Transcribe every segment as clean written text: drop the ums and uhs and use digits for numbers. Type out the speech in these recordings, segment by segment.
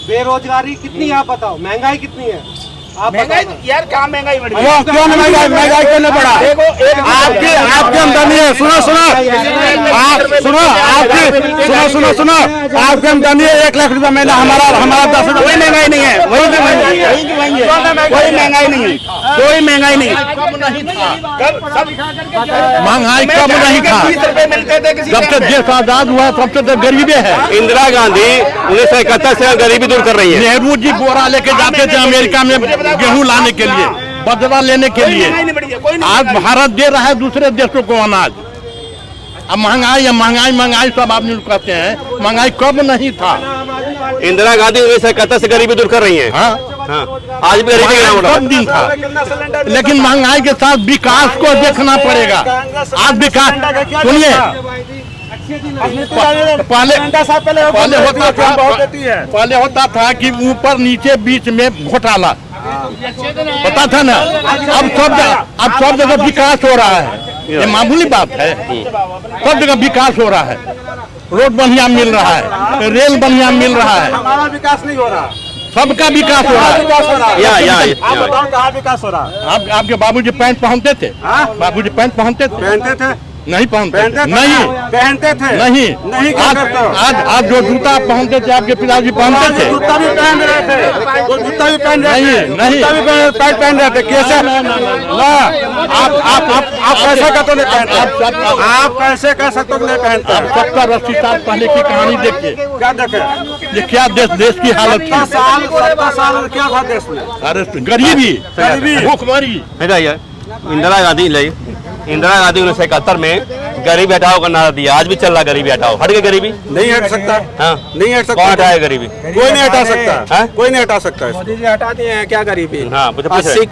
बेरोजगारी कितनी है आप बताओ, महंगाई कितनी है आप महंगाई यार क्या महंगाई बढ़ी है? क्यों महंगाई क्यों नहीं बढ़ा? देखो आपकी आमदनी है, सुनो आपकी आमदनी है 1 लाख रुपया महीना, हमारा 10,000। कोई महंगाई नहीं है, वही महंगाई कोई महंगाई नहीं है, कोई महंगाई नहीं। महंगाई कब नहीं था? 20 रुपए मिलते थे किसी जब से देश आजाद हुआ तब से तो गरीबी है। इंदिरा गांधी 1971 से गरीबी दूर कर रही है। नेहरू जी बोरा लेके जाते थे अमेरिका में गेहूं लाने के लिए, बदला लेने के लिए। आज भारत दे रहा है दूसरे देशों को अनाज। अब महंगाई सब आदमी कहते हैं, महंगाई कब नहीं था? इंदिरा गांधी 1971 से गरीबी दूर कर रही है। हाँ, आज भी गरीबी सब दिन था, लेकिन महंगाई के साथ विकास को देखना पड़ेगा। आज विकास सुनिए, पहले होता था कि ऊपर नीचे बीच में घोटाला पता था ना। अब सब जगह विकास हो रहा है, ये मामूली बात है। सब जगह विकास हो रहा है, रोड बढ़िया मिल रहा है, रेल बढ़िया मिल रहा है। हमारा विकास नहीं हो रहा, सबका विकास हो रहा है। आप बताओ कहाँ विकास हो रहा है? आपके बाबूजी पैंट पहनते थे? बाबूजी पैंट पहनते थे? नहीं पहनते थे। नहीं आज जो जूता पहनते थे आपके पिताजी पहनते थे? जूता भी पहन रहे थे, वो जूता भी पहन रहे थे, नहीं पैंट पहन रहे थे। कैसे आप कैसे का तो नहीं पहनते? आप कैसे कह सकते हो नहीं पहनते? 70-80 साल पहले की कहानी देखिए, क्या देखे? ये क्या देश की हालत थी। 70 साल क्या था देश में? अरे गरीबी, भूखमरी। इंदिरा गांधी 1971 में गरीबी हटाओ का नारा दिया। आज भी चल रहा गरीबी हटाओ। हट गई गरीबी? नहीं हट सकता। हाँ, नहीं हट सकता। कौन हटाया गरीबी? कोई नहीं हटा सकता है? कोई नहीं हटा सकता। मोदी जी हटा दिए हैं क्या गरीबी? हाँ, 80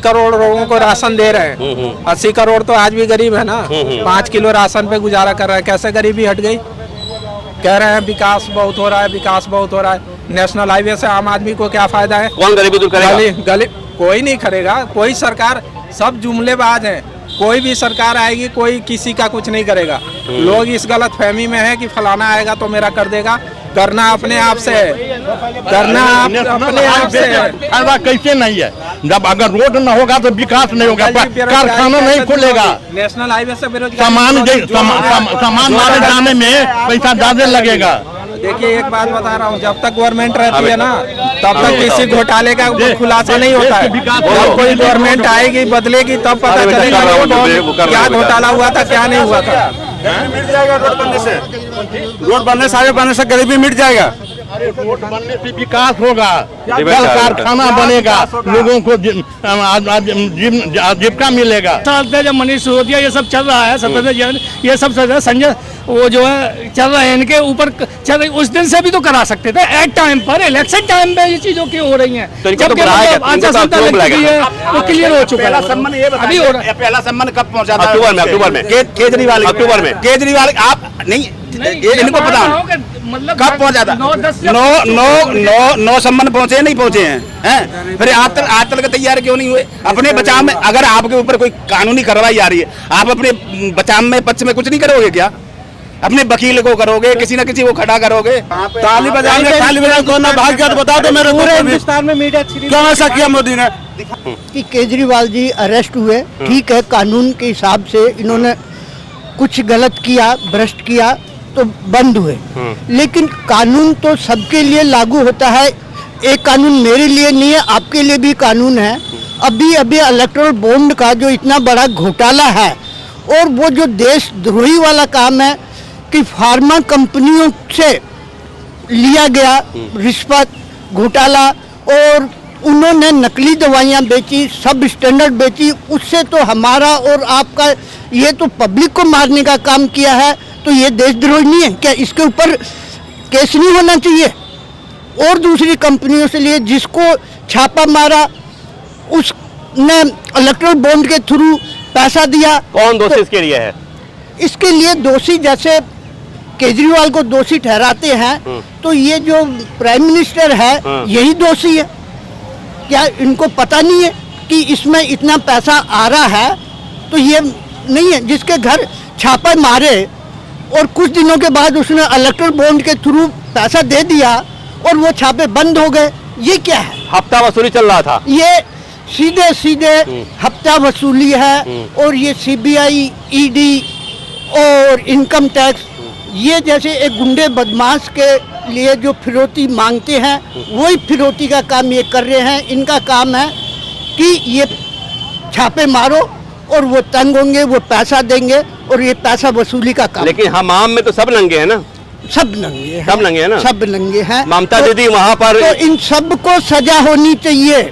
करोड़ लोगों को राशन दे रहे हैं। 80 करोड़ तो आज भी गरीब है ना। 5 किलो राशन पे गुजारा कर रहा है, कैसे गरीबी हट गई? कह रहे हैं विकास बहुत हो रहा है, विकास बहुत हो रहा है। नेशनल हाईवे से आम आदमी को क्या फायदा है? कौन गरीबी दूर करेगा? कोई नहीं करेगा, कोई सरकार, सब जुमलेबाज हैं। कोई भी सरकार आएगी, कोई किसी का कुछ नहीं करेगा। लोग इस गलत फहमी में है कि फलाना आएगा तो मेरा कर देगा। करना अपने आप से है, करना अपने आप से है। फायदा कैसे नहीं है? जब अगर रोड न होगा तो विकास नहीं होगा, कारखाना नहीं खुलेगा। नेशनल हाईवे से बेरोजगारी, सामान लाने जाने में पैसा ज्यादा लगेगा। देखिए एक बात बता रहा हूँ, जब तक गवर्नमेंट रहती है ना तब तक किसी घोटाले का खुलासा नहीं होता है। जब कोई गवर्नमेंट आएगी, बदलेगी, तब पता चलेगा क्या घोटाला हुआ था, क्या नहीं हुआ था। मिट जाएगा रोड बनने से, रोड बनने से, आगे बनने से गरीबी मिट जाएगा। रोड बनने से विकास होगा, कल कारखाना बनेगा, लोगों को आजीविका मिलेगा। जब मनीष सिसोदिया ये सब चल रहा है, सत्येंद्र ये सब संजय वो जो है चल रहे हैं, इनके ऊपर चल रही, उस दिन से भी तो करा सकते थे। एट टाइम पर, इलेक्शन टाइम पे ये चीजों की हो रही हैं। जब आचार संहिता लग चुकी है तो क्लियर हो चुका है। अभी हो रहा है। पहला सम्मान कब पहुंचा था? अक्टूबर में केजरीवाल आप नहीं, इनको पता मतलब कब पहुंचा था? 9 सम्मान पहुंचे नहीं पहुंचे हैं? फिर आज तक तैयार क्यों नहीं हुए? अपने बचाव में, अगर आपके ऊपर कोई कानूनी कार्रवाई आ रही है, आप अपने बचाव में पक्ष में कुछ नहीं करोगे क्या? अपने वकील को करोगे, किसी न किसी को खड़ा करोगे। ताली बजाएंगे, कौन ना भाग गया तो बता दो मेरे। पूरे हिंदुस्तान में मीडिया क्यों ऐसा किया मोदी ने कि केजरीवाल जी अरेस्ट हुए? ठीक है, कानून के हिसाब से इन्होंने कुछ गलत किया, भ्रष्ट किया तो बंद हुए, लेकिन कानून तो सबके लिए लागू होता है। एक कानून मेरे लिए नहीं है, आपके लिए भी कानून है। अभी इलेक्टोरल बॉन्ड का जो इतना बड़ा घोटाला है, और वो जो देशद्रोही वाला काम है कि फार्मा कंपनियों से लिया गया रिश्वत घोटाला, और उन्होंने नकली दवाइयाँ बेची, सब स्टैंडर्ड बेची, उससे तो हमारा और आपका ये तो पब्लिक को मारने का काम किया है। तो ये देशद्रोही नहीं है क्या? इसके ऊपर केस नहीं होना चाहिए? और दूसरी कंपनियों से लिए, जिसको छापा मारा उसने इलेक्टोरल बॉन्ड के थ्रू पैसा दिया। कौन दोषी इसके लिए है? इसके लिए दोषी, जैसे केजरीवाल को दोषी ठहराते हैं, तो ये जो प्राइम मिनिस्टर है यही दोषी है क्या? इनको पता नहीं है कि इसमें इतना पैसा आ रहा है? तो ये नहीं है जिसके घर छापा मारे और कुछ दिनों के बाद उसने इलेक्टोरल बॉन्ड के थ्रू पैसा दे दिया और वो छापे बंद हो गए। ये क्या है? हफ्ता वसूली चल रहा था। ये सीधे सीधे हफ्ता वसूली है। और ये सीबीआई, ईडी और इनकम टैक्स, ये जैसे एक गुंडे बदमाश के लिए जो फिरौती मांगते हैं, वही फिरौती का काम ये कर रहे हैं। इनका काम है कि ये छापे मारो और वो तंग होंगे, वो पैसा देंगे और ये पैसा वसूली का काम। लेकिन हमाम में तो सब नंगे हैं ना, सब नंगे हैं, सब नंगे हैं ना, सब नंगे हैं। ममता दीदी वहाँ पर तो इन सबको सजा होनी चाहिए,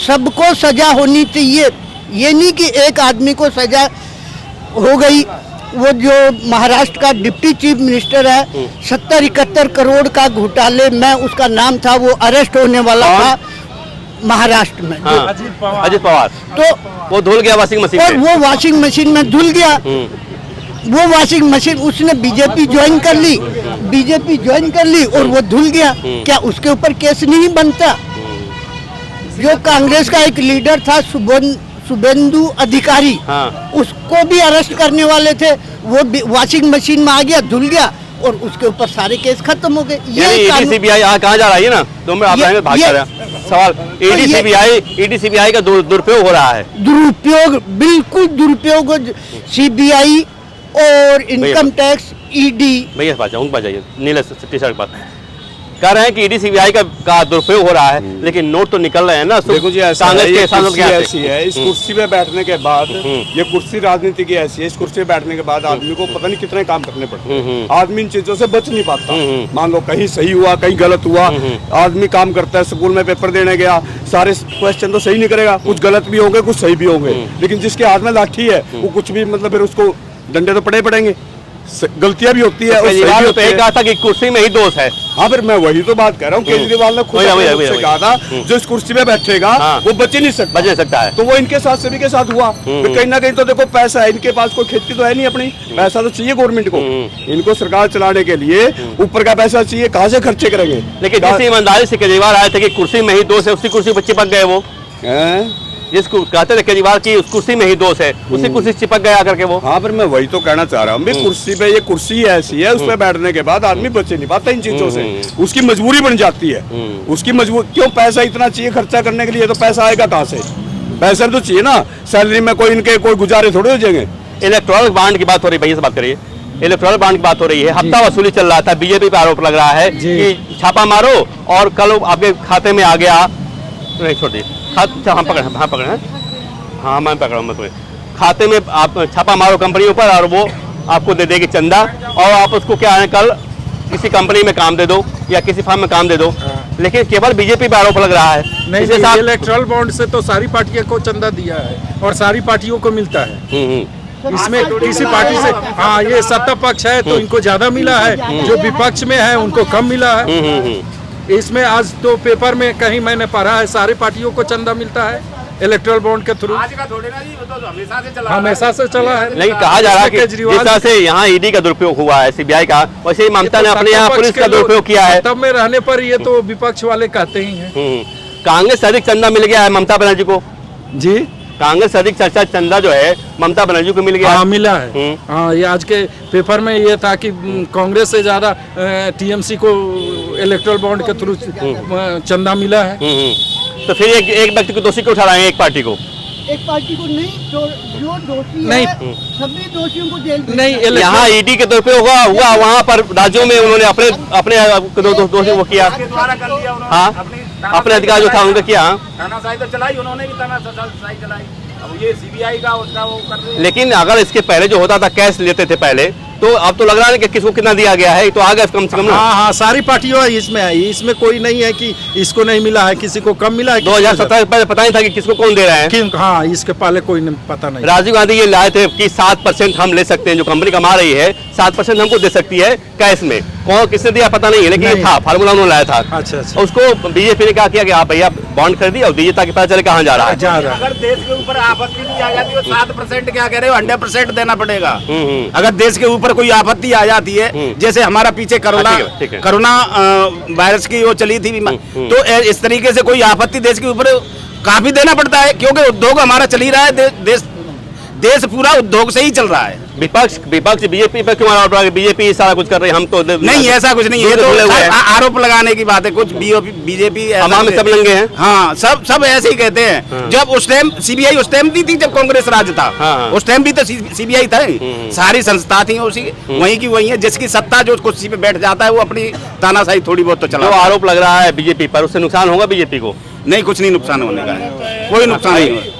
सबको सजा होनी चाहिए। ये नहीं कि एक आदमी को सजा हो गई। वो जो महाराष्ट्र का डिप्टी चीफ मिनिस्टर है, 70-71 करोड़ का घोटाले में उसका नाम था, वो अरेस्ट होने वाला था महाराष्ट्र में। हाँ, अजित पवार, तो वो धुल गया वॉशिंग मशीन और में। वो वॉशिंग मशीन में धुल गया। वो वॉशिंग मशीन उसने बीजेपी ज्वाइन कर ली, बीजेपी ज्वाइन कर ली और वो धुल गया। क्या उसके ऊपर केस नहीं बनता? जो कांग्रेस का एक लीडर था शुभेंदु अधिकारी, हाँ। उसको भी अरेस्ट करने वाले थे, वो वॉशिंग मशीन में आ गया, धुल गया और उसके ऊपर सारे केस खत्म हो गए। ईडी सीबीआई कहाँ जा रहा है ना, तो मैं आप आएंगे भाग जा रहा सवाल। ईडी सीबीआई का दुरुपयोग हो रहा है। दुरुपयोग, बिल्कुल दुरुपयोग। सीबीआई और इनकम टैक्स, ईडी। भैया पास जाइए, नीले टी शर्ट पर कह रहे हैं कि ईडी सीबीआई का दुरुपयोग हो रहा है, लेकिन नोट तो निकल रहे हैं ना। देखो जी, ऐसा है, कांग्रेस ये के सांसद कुर्सी के ऐसी है, इस कुर्सी पे बैठने के बाद, ये कुर्सी राजनीति की ऐसी है, इस कुर्सी पे बैठने के बाद आदमी को पता नहीं कितने काम करने पड़ते हैं। आदमी इन चीजों से बच नहीं पाता। मान लो कहीं सही हुआ, कहीं गलत हुआ, आदमी काम करता है, स्कूल में पेपर देने गया, सारे क्वेश्चन तो सही नहीं करेगा, कुछ गलत भी होंगे, कुछ सही भी होंगे, लेकिन जिसके हाथ में लाठी है वो कुछ भी, मतलब फिर उसको डंडे तो पड़ेंगे। गलतियां भी होती है। केजरीवाल ने तो कहा था कि कुर्सी में ही दोष है। हाँ, फिर मैं वही तो बात कर रहा हूँ। केजरीवाल ने खुद से कहा था जो इस कुर्सी पे बैठेगा वो बच ही नहीं सकता है। तो वो इनके साथ सभी के साथ हुआ। फिर कहीं ना कहीं तो देखो पैसा है, इनके पास कोई खेती तो है नहीं अपनी, पैसा तो चाहिए गवर्नमेंट को। इनको सरकार चलाने के लिए ऊपर का पैसा चाहिए, कहाँ से खर्चे करेंगे? लेकिन जिस ईमानदारी से केजरीवाल आए थे कि कुर्सी में ही दोष है, उसी कुर्सी पर चिपक गए वो। जिसको कहते थे केजरीवाल की उस कुर्सी में ही दोष है, उसी कुर्सी चिपक गया करके वो। हाँ, पर मैं वही तो कहना चाह रहा हूँ, कुर्सी पे, ये कुर्सी ऐसी है, उस पे बैठने के बाद आदमी बचे नहीं पाता इन चीजों से। उसकी मजबूरी बन जाती है, उसकी मजबूरी। क्यों? पैसा इतना चाहिए खर्चा करने के लिए, तो पैसा आएगा कहाँ से? पैसा तो चाहिए ना, सैलरी में कोई इनके कोई गुजारे थोड़े हो जाएंगे। इलेक्टोरल बॉन्ड की बात हो रही है, भैया से बात करिए। इलेक्टोरल बॉन्ड की बात हो रही है, हफ्ता वसूली चल रहा था, बीजेपी पे आरोप लग रहा है कि छापा मारो और कल आपके खाते में आ गया। नहीं छोड़िए, हाँ पकड़े, हाँ मैं पकड़ा, मैं तुम्हें खाते में आप छापा मारो कंपनियों पर और वो आपको दे देगी चंदा, और आप उसको क्या है कल किसी कंपनी में काम दे दो या किसी फर्म में काम दे दो। लेकिन केवल बीजेपी पे आरोप लग रहा है। नहीं, इलेक्टोरल बॉन्ड से तो सारी पार्टियों को चंदा दिया है और सारी पार्टियों को मिलता है। इसमें किसी पार्टी से, हाँ, ये सत्ता पक्ष है तो इनको ज्यादा मिला है, जो विपक्ष में है उनको कम मिला है। इसमें आज तो पेपर में कहीं मैंने पढ़ा है सारी पार्टियों को चंदा मिलता है इलेक्टोरल बॉन्ड के थ्रू। आज का थोड़े ना जी, वो तो हमेशा से चला है। लेकिन कहा जा रहा है कि जिस तरह से यहाँ ईडी का दुरुपयोग हुआ है, सीबीआई का, वैसे ही ममता ने अपने यहाँ पुलिस का दुरुपयोग किया है। तब में रहने पर ये तो विपक्ष वाले कहते ही हैं। कांग्रेस से अधिक चंदा मिल गया है ममता बनर्जी को जी। कांग्रेस से अधिक चर्चा चंदा जो है ममता बनर्जी को मिल गया। हाँ, मिला है। हाँ, ये आज के पेपर में ये था कि कांग्रेस से ज्यादा टीएमसी को इलेक्टोरल बॉन्ड के थ्रू चंदा मिला है। तो फिर एक व्यक्ति को दोषी क्यों ठहराएंगे? एक पार्टी को नहीं, जो दोषी नहीं, सभी दोषियों को जेल नहीं। यहाँ ईडी के दुरुपयोग हुआ वहाँ पर राज्यों में उन्होंने अपने दोषी वो किया। हाँ, अपने अधिकार जो था उनका किया। तानाशाही तो चलाई उन्होंने भी, तानाशाही चलाई। अब ये सीबीआई का उसका वो कर रहे हैं। लेकिन अगर इसके पहले जो होता था कैश लेते थे पहले, तो अब तो लग रहा है कि किसको कितना दिया गया है, तो आ गया कम से कम। हाँ, सारी पार्टियों इसमें है, इसमें कोई नहीं है कि इसको नहीं मिला है, किसी को कम मिला है। 2017 पहले पता नहीं था कि किसको कौन दे रहा है। हाँ, इसके पहले कोई पता नहीं। राजीव गांधी ये लाए थे कि 7% हम ले सकते हैं, जो कंपनी कमा रही है 7% हमको दे सकती है कैश में। कौन किसने दिया पता नहीं है, लेकिन ये था फार्मूला उन्होंने लाया था। अच्छा। उसको बीजेपी ने क्या किया कि आप भैया बॉन्ड खरीदिए और दीजिए ताकि पता चले कहाँ जा रहा है। अगर देश के ऊपर आपत्ति नहीं आ जाती, 7% क्या कह रहे हो, 100% देना पड़ेगा। अगर देश के ऊपर कोई आपत्ति आ जाती है, जैसे हमारा पीछे कोरोना वायरस की वो चली थी, तो इस तरीके से कोई आपत्ति देश के ऊपर काफी देना पड़ता है, क्योंकि उद्योग हमारा चल ही रहा है। देश पूरा उद्योग से ही चल रहा है। विपक्ष बीजेपी पे क्यों आरोप लगा कि बीजेपी सारा कुछ कर रही है, हम तो नहीं ऐसा कुछ नहीं है, ये तो आरोप लगाने की बात है। कुछ बीजेपी हमाम में सब लंगे हैं। हाँ, सब ऐसे ही कहते हैं। जब उस टाइम सीबीआई उस टाइम भी थी जब कांग्रेस राज था, उस टाइम भी तो सीबीआई था। सारी संस्था थी उसी वहीं की वहीं है। जिसकी सत्ता जो कुर्सी पे बैठ जाता है वो अपनी तानाशाही थोड़ी बहुत तो चला। जो आरोप लग रहा है बीजेपी पर, उससे नुकसान होगा बीजेपी को? नहीं, कुछ नहीं नुकसान होने का है, कोई नुकसान नहीं होगा।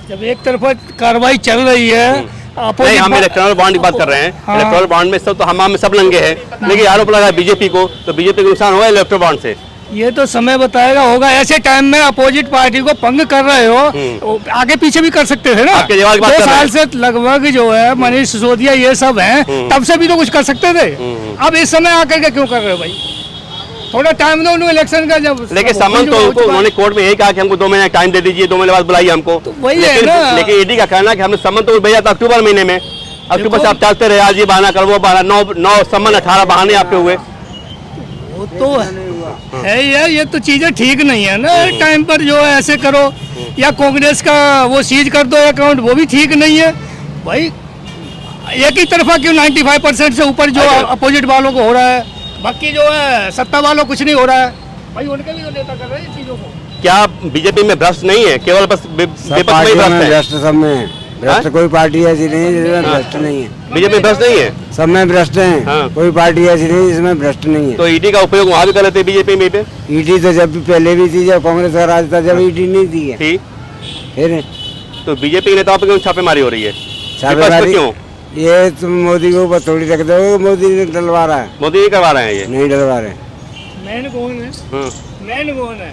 जब एक तरफा कार्रवाई चल रही है, नहीं, हम इलेक्ट्रॉनिक बॉन्ड की बात कर रहे हैं। इलेक्ट्रॉनिक बॉन्ड में सब तो हमाम में सब लंगे हैं, लेकिन आरोप लगा है बीजेपी को, तो बीजेपी को नुकसान होगा इलेक्ट्रॉनिक बॉन्ड से? ये तो समय बताएगा। होगा ऐसे टाइम में अपोजिट पार्टी को पंग कर रहे हो, आगे पीछे भी कर सकते थे ना। आपके जवाब की बात 2 साल से लगभग जो है मनीष सिसोदिया ये सब हैं, तब से भी तो कुछ कर सकते थे। अब इस समय आकर के क्यों कर रहे हो भाई? थोड़ा टाइम दो उनको इलेक्शन का। जब लेकिन समन तो उन्होंने कोर्ट में यही कहा कि हमको 2 महीने टाइम दे दीजिए, 2 महीने बाद बुलाइए हमको। तो वही है ना। लेकिन ईडी का कहना है कि हमने समन तो भेजा था अक्टूबर महीने में। अक्टूबर से आप चलते रहे, आज ये बहाना कर वो बहाना, 9 समन 18 बहाने आपके हुए। वो तो है यार, ये तो चीजें ठीक नहीं है ना। टाइम पर जो है ऐसे करो, या कांग्रेस का वो सीज कर दो अकाउंट, वो भी ठीक नहीं है भाई। एक ही तरफा क्यों 95% से ऊपर जो अपोजिट वालों को हो रहा है, बाकी जो है सत्ता वालों कुछ नहीं हो रहा है भाई। उनके भी तो नेता कर रहे हैं चीजों को। क्या बीजेपी में भ्रष्ट नहीं है, केवल बस विपक्ष में ही भ्रष्ट है? भ्रष्ट सब में भ्रष्ट, कोई पार्टी ऐसी नहीं है जिसमें भ्रष्ट नहीं है। बीजेपी में भ्रष्ट नहीं है, सब में भ्रष्ट है। हाँ। कोई पार्टी ऐसी नहीं जिसमें भ्रष्ट नहीं है। तो ईडी का उपयोग वहाँ भी कर लेते बीजेपी में पे? ईडी तो जब भी पहले भी थी, जब कांग्रेस का राज था, जब ईडी नहीं थी है। ठीक, फिर तो बीजेपी के नेताओं पर क्यों छापेमारी हो रही है? छापेमारी क्यों? ये तुम मोदी के ऊपर थोड़ी रख दो, मोदी ने डलवा रहा है। मोदी ही करवा रहे हैं ये? नहीं डलवा रहे। मैन कौन है? मैन कौन है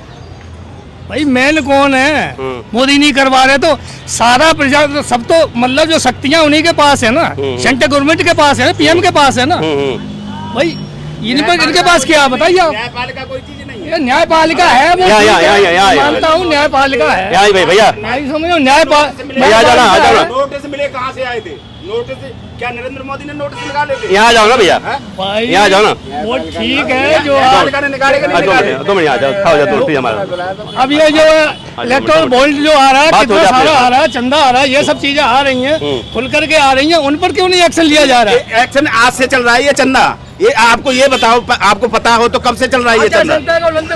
भाई? मैन कौन है? मोदी नहीं करवा रहे तो सारा प्रजा सब तो मतलब जो शक्तियां उन्हीं के पास है ना। सेंट्रल गवर्नमेंट के पास है, पीएम के पास है ना भाई। इनके पास क्या बताइए आप? न्यायपालिका कोई चीज नहीं है। ये न्यायपालिका है, वो मानता हूँ न्यायपालिका है। भैया नहीं समझो न्यायपालिका। नोटिस मिले कहाँ से आए थे? नोटिस क्या नरेंद्र मोदी ने नोटिस निकाले थे? यहाँ जाओ ना भैया, भाई यहाँ जाओ ना। वो ठीक है जो निकालेगा नहीं निकाले। 2 मिनट आ जाओ, खाओ जाओ तुलसी हमारा। अब ये जो इलेक्ट्रॉल बॉन्ड जो आ रहा है, कितना सारा आ रहा है, चंदा आ रहा है, ये सब चीजें आ रही हैं, खुल करके आ रही हैं, उन पर क्यों नहीं एक्शन लिया जा रहा है? एक्शन आज से चल रहा है ये चंदा। ये आपको ये बताओ, आपको पता हो तो कब से चल रहा है ये चंदा?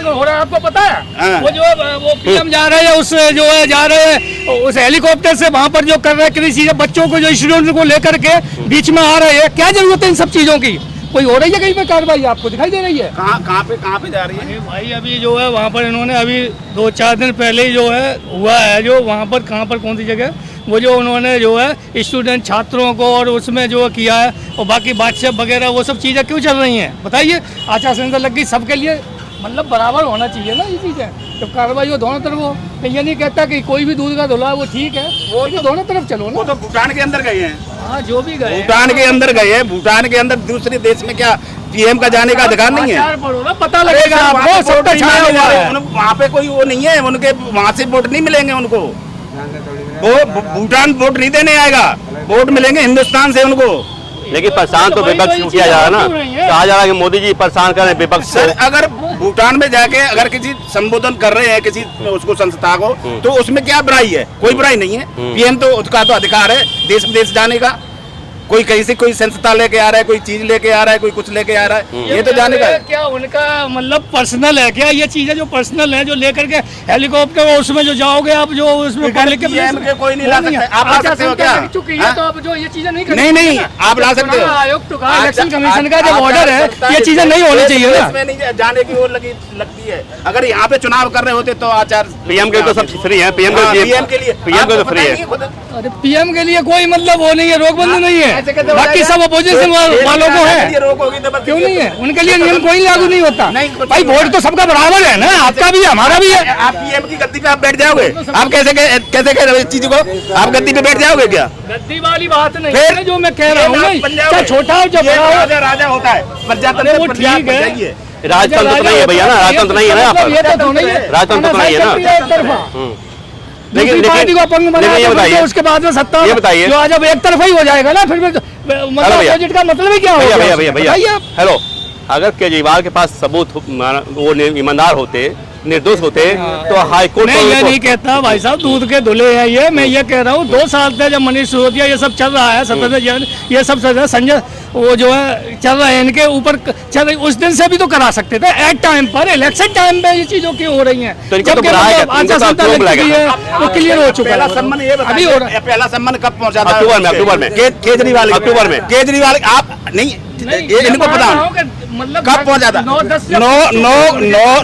हो रहा है, आपको पता है? वो जो वो पीएम जा रहे हैं, उस जो है जा रहे हैं उस हेलीकॉप्टर से वहाँ पर जो कर रहे हैं किसी चीजें, बच्चों को जो स्टूडेंट को लेकर के बीच में आ रहे हैं, क्या जरूरत है इन सब चीजों की? कोई हो रही है कहीं पे कार्रवाई? आपको दिखाई दे रही है? कहाँ पे जा रही है भाई? अभी जो है वहाँ पर इन्होंने अभी 2-4 दिन पहले ही जो है हुआ है, जो वहाँ पर कहाँ पर कौन सी जगह वो जो उन्होंने जो है स्टूडेंट छात्रों को और उसमें जो किया है, और बाकी व्हाट्सएप वगैरह वो सब चीज़ें क्यों चल रही हैं बताइए? आचार संहिता लग गई, सबके लिए मतलब बराबर होना चाहिए ना ये चीज़ें। जब कार्रवाई हो दोनों तरफ हो, तो ये नहीं कहता कि कोई भी दूध का धुला है वो ठीक है, वो तो दोनों तरफ चलो ना। वो तो भूटान के अंदर गए हैं। हाँ, जो भी गए भूटान के अंदर गए हैं। भूटान के अंदर दूसरे देश में क्या पीएम का जाने का अधिकार नहीं है? ना पता लगेगा आपको। वहाँ पे कोई वो नहीं है, उनके वहाँ से वोट नहीं मिलेंगे उनको। वो भूटान वोट नहीं देने आएगा, वोट मिलेंगे हिंदुस्तान से उनको। लेकिन परेशान तो विपक्ष को किया जा रहा है ना, कहा जा रहा है कि मोदी जी परेशान कर रहे हैं विपक्ष सर। अगर भूटान में जाके अगर किसी संबोधन कर रहे हैं किसी उसको संस्था को, तो उसमें क्या बुराई है? कोई बुराई नहीं है। पीएम तो उसका तो अधिकार है देश विदेश जाने का। कोई कहीं से कोई संस्था लेके आ रहा है, कोई चीज लेके आ रहा है, कोई कुछ लेके आ रहा है, ये तो जाने का है। क्या उनका मतलब पर्सनल है क्या? ये चीजें जो पर्सनल है, जो लेकर के हेलीकॉप्टर उसमें जो जाओगे आप, जो उसमें पब्लिक के कोई नहीं ला सकता। आप ला सकते हो क्या? तो आप जो ये चीजें नहीं आप ला सकते हो। आयुक्त का, इलेक्शन कमीशन का जब ऑर्डर है, ये चीजें नहीं होनी चाहिए ना। इसमें नहीं जाने की वो लगती है। अगर यहाँ पे चुनाव कर रहे होते तो आचार पीएम के तो सब फ्री है। पीएम के लिए तो फ्री है। अरे पीएम के लिए कोई मतलब वो नहीं है, रोकबंदी नहीं है, बाकी सब अपोजिशन वालों को है। क्यों नहीं है? उनके लिए नियम कोई लागू नहीं होता भाई। वोट तो सबका बराबर है ना, आपका भी है हमारा भी है। आप पीएम की गद्दी पे आप बैठ जाओगे? आप कैसे कह रहे हो इस चीज को? आप गद्दी पे बैठ जाओगे क्या? गद्दी वाली बात नहीं है जो मैं कह रहा हूँ, चाहे छोटा हो चाहे बड़ा हो, राजा होता है। वो ठीक है, राजतंत्र तो नहीं है भैया ना, राजतंत्र नहीं है ना यहाँ पर, राजतंत्र तो नहीं है ना। लेकिन पार्टी को अपंग बना उसके बाद में सत्ता ये बताइए, जो जब एक तरफा ही हो जाएगा ना, फिर मतलब अपोजिट का मतलब ही क्या होगा? भैया हेलो, अगर केजरीवाल के पास सबूत वो ईमानदार होते निर्दोष होते तो हाई कोर्ट मैं ये नहीं कहता भाई साहब दूध के धुले हैं ये, मैं ये कह रहा हूँ 2 साल से जब मनीष सिसोदिया ये सब चल रहा है, सत्येंद्र जैन ये सब संजय वो जो है चल रहे हैं इनके ऊपर चल रही, उस दिन से भी तो करा सकते थे एट टाइम पर, इलेक्शन टाइम पे ये चीजों की हो रही हैं। तो इनको तो जबकि बुलाया मतलब गया, इनको तो आचार संहिता क्यों लग बुलाया चुकी है, गया? वो क्लियर हो चुका पहला है, सम्मान ये अभी हो रहा है। पहला सम्मान कब पहुंचा था? अक्टूबर में केजरीवाल अक्टूबर में। केजरीवाल आप नहीं ये इनको पता मतलब कब पहुंचा था?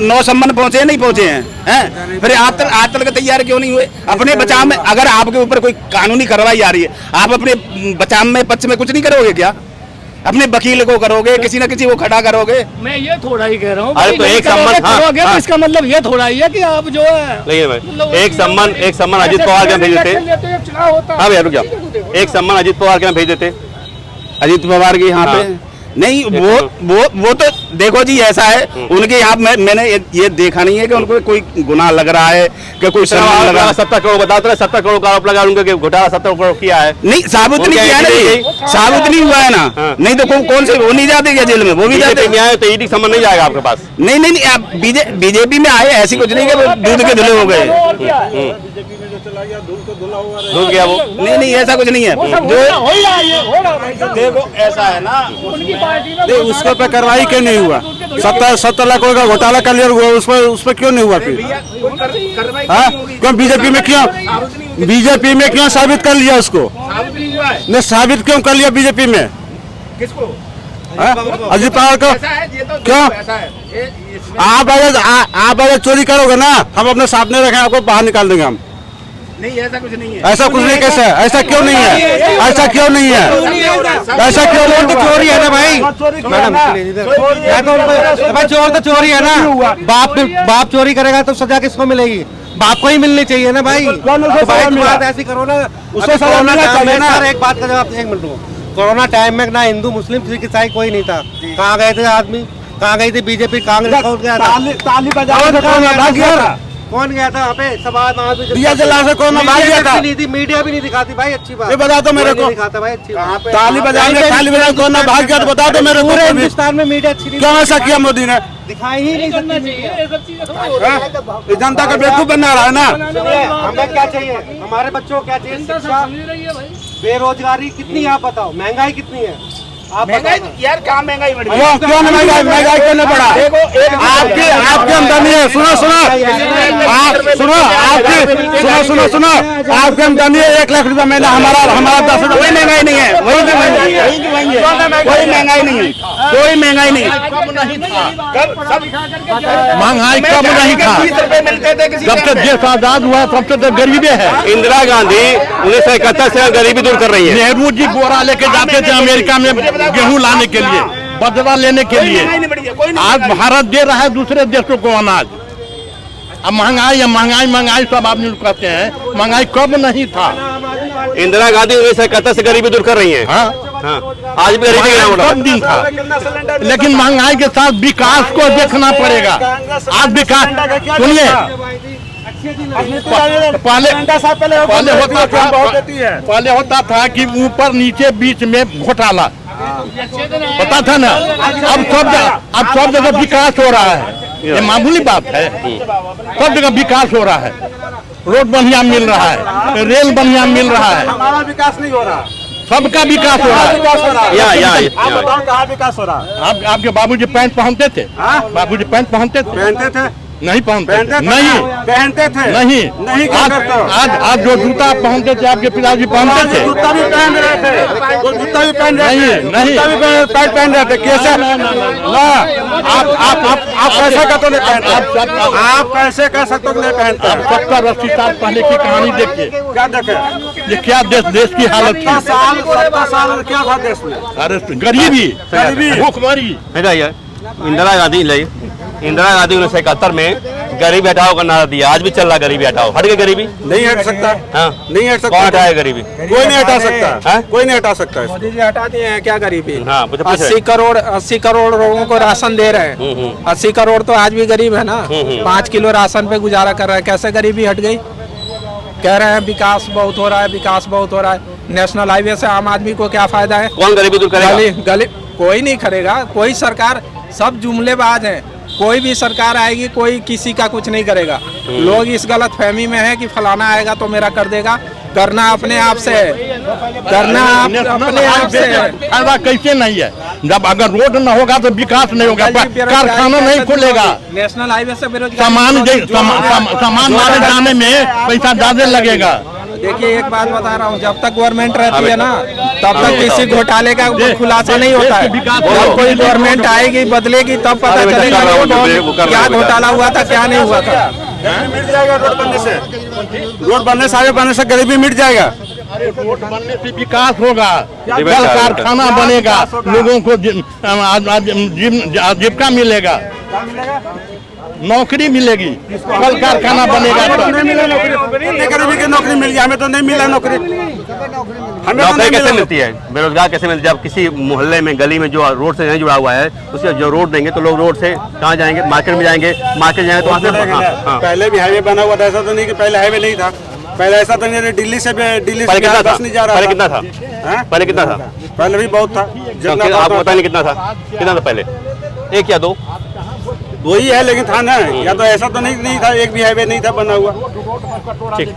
9 सम्मान पहुंचे नहीं पहुंचे हैं? फिर आज तक तैयार क्यों नहीं हुए? अपने बचाव में अगर आपके ऊपर कोई कानूनी कार्रवाई आ रही है, आप अपने बचाव में पक्ष में कुछ नहीं करोगे क्या? अपने वकील को करोगे, किसी न किसी को खड़ा करोगे? मैं ये थोड़ा ही कह रहा हूँ अरे तो एक सम्मान, करोगे तो इसका मतलब ये थोड़ा ही है कि आप जो है नहीं भाई, एक सम्मान अजित पवार के भेज देते। चुनाव होता है। हाँ भैया रुक जाओ, एक सम्मान अजित पवार के भेज देते। अजित पवार के यहाँ पे नहीं, वो तो देखो जी ऐसा है उनके यहाँ मैंने ये देखा नहीं है कि उनको कोई गुनाह लग रहा है कि कोई सम्मान लग रहा है। 70 करोड़ बताते रहे, 70 करोड़ का आरोप लगा उनके कि घोटाला 70 करोड़ किया है। नहीं साबित नहीं किया है ना जी, साबित नहीं हुआ है ना। नहीं तो कौन से वो नहीं जाते क्या जेल में? वो भी जाते हैं तो ईडी सम्मान नहीं जाएगा आपके पास। नहीं आप बीजेपी में आए ऐसी कुछ नहीं कि दूध के धुले हो गए। दूध गया वो नहीं ऐसा कुछ नहीं है। देखो ऐसा है ना, उसके पे कार्रवाई क्यों नहीं हुआ? 70 लाख का घोटाला कर लिया हुआ, उस पर क्यों नहीं हुआ फिर? क्यों बीजेपी में क्यों साबित कर लिया उसको? ने साबित क्यों कर लिया बीजेपी में? किसको? अजित पवार को क्यों? आप अगर चोरी करोगे ना, हम अपने सामने रखें, आपको बाहर निकाल देंगे हम। नहीं ऐसा कुछ नहीं है। ऐसा कुछ नहीं, कैसे है? ऐसा क्यों नहीं है? ऐसा क्यों नहीं है? ऐसा क्यों नहीं? तो चोरी है ना भाई, मैडम चोर तो चोरी है ना। बाप चोरी करेगा तो सजा किसको मिलेगी? बाप को ही मिलनी चाहिए ना भाई। बात ऐसी करो ना, उसको सजा मिलना चाहिए ना। एक बात का जवाब, 1 मिनट दो। कोरोना टाइम में ना हिंदू मुस्लिम सिख ईसाई कोई नहीं था। कहाँ गए थे आदमी? कहाँ गई थी बीजेपी? कांग्रेस कौन गया था? कौन गया था वहाँ पे? दिया जला से कौन भाग गया था? मीडिया भी नहीं दिखाती भाई, अच्छी बात। ये बता दो मेरे को, दिखाता भाई अच्छी बात। ताली बजाने कौन भाग गया तो बता दो मेरे को। पूरे हिंदुस्तान में मीडिया अच्छी नहीं, क्यों ऐसा किया मोदी ने? दिखाई ही नहीं सकती। जनता का बेवकूफ बना रहा है ना। हमें क्या चाहिए? हमारे बच्चों को क्या चाहिए? शिक्षा, बेरोजगारी कितनी आप बताओ, महंगाई कितनी है? महंगाई यार कहाँ महंगाई बढ़ी? क्यों महंगाई क्यों नहीं बढ़ा? आपके अंदर नहीं है। सुनो आपके अंदर नहीं है। 1 लाख रुपया महीना, हमारा 10 रुपया। कोई महंगाई नहीं है, कोई महंगाई नहीं है, कोई महंगाई नहीं। महंगाई कब नहीं था? जब से देश आजाद हुआ तब से तो गरीबी है। इंदिरा गांधी 1971 से गरीबी दूर कर रही है। नेहरू जी बोरा लेके जाते थे अमेरिका में गेहूं लाने के लिए, बदला लेने के लिए। आज भारत दे रहा है दूसरे देशों को अनाज। अब महंगाई सब आदमी कहते हैं, महंगाई कब नहीं था? इंदिरा गांधी 1971 से गरीबी दूर कर रही है। हाँ? आज भी गरीबी सब दिन था, लेकिन महंगाई के साथ विकास को देखना पड़ेगा। आज विकास सुनिए, पहले होता था कि ऊपर नीचे बीच में घोटाला, पता था ना। अब सब जगह विकास हो रहा है, ये मामूली बात है। सब जगह विकास हो रहा है, रोड बढ़िया मिल रहा है, रेल बढ़िया मिल रहा है। हमारा विकास नहीं हो रहा, सबका विकास हो रहा है। कहाँ विकास हो रहा है? आपके बाबूजी पैंट पहनते थे? बाबूजी पैंट पहनते थे? नहीं पहनते थे। नहीं आज जो जूता पहनते थे आपके पिताजी पहनते थे? जूता भी पहन रहे थे, जूता भी पहन रहे थे, पैंट पहन रहे थे। कैसे आप कैसे का तो नहीं पहनते? आप कैसे कह सकते हो नहीं पहनते? 70-80 साल पहले की कहानी देखिए, क्या देखे? ये क्या देश की हालत थी। 70 साल क्या था देश में? अरे गरीबी, भूखमरी। इंदिरा गांधी 1971 में गरीबी हटाओ का नारा दिया। आज भी चल रहा गरीबी हटाओ। हट गई गरीबी? नहीं हट सकता। हाँ? नहीं हट सकता। कौन हटाया गरीबी? कोई नहीं हटा सकता। हाँ? कोई नहीं हटा सकता। मोदी जी हटा दिए हैं क्या गरीबी? हाँ, 80 करोड़ लोगों को राशन दे रहे हैं। 80 करोड़ तो आज भी गरीब है ना। 5 किलो राशन पे गुजारा कर रहा है, कैसे गरीबी हट गई? कह रहे हैं विकास बहुत हो रहा है, विकास बहुत हो रहा है। नेशनल हाईवे से आम आदमी को क्या फायदा है? कौन गरीबी दूर करेगा? गली कोई नहीं करेगा, कोई सरकार सब जुमलेबाज हैं। कोई भी सरकार आएगी कोई किसी का कुछ नहीं करेगा। लोग इस गलत फहमी में है कि फलाना आएगा तो मेरा कर देगा। करना अपने आप से है, करना अपने आप से है। फायदा कैसे नहीं है? जब अगर रोड न होगा तो विकास नहीं होगा, कारखाना नहीं खुलेगा, नेशनल हाईवे से बेरोजगार सामान लाने जाने में पैसा ज्यादा लगेगा। देखिए एक बात बता रहा हूँ, जब तक गवर्नमेंट रहती है ना तब तक किसी घोटाले का खुलासा नहीं होता है। जब कोई गवर्नमेंट आएगी बदलेगी तब पता चलेगा क्या घोटाला हुआ था क्या नहीं हुआ था। मिट जाएगा रोड बनने से, रोड बनने सारे बनने से गरीबी मिट जाएगा। रोड बनने से विकास होगा, कल कारखाना बनेगा, लोगों को आजीविका मिलेगा, नौकरी मिलेगी, कल कारखाना बनेगा। गरीबी की नौकरी मिल गई, हमें तो नहीं मिला नौकरी। हमें नौकरी कैसे मिलती है, बेरोजगार कैसे मिलती है? जब किसी मोहल्ले में गली में जो रोड से नहीं जुड़ा हुआ है उसके जो रोड देंगे तो लोग रोड से कहाँ जाएंगे? मार्केट में जाएंगे, मार्केट जाएंगे तो वहाँ से पहले भी हाईवे बना हुआ था, ऐसा तो नहीं कि पहले हाईवे नहीं था। पहले ऐसा तो नहीं, दिल्ली से बस नहीं जा रहा। पहले कितना था? पहले कितना था? पहले भी बहुत था। आपको पता नहीं कितना था? कितना था पहले? 1 या 2? वही है, लेकिन था ना, या तो ऐसा तो नहीं था, एक भी हाईवे नहीं था बना हुआ। ठीक।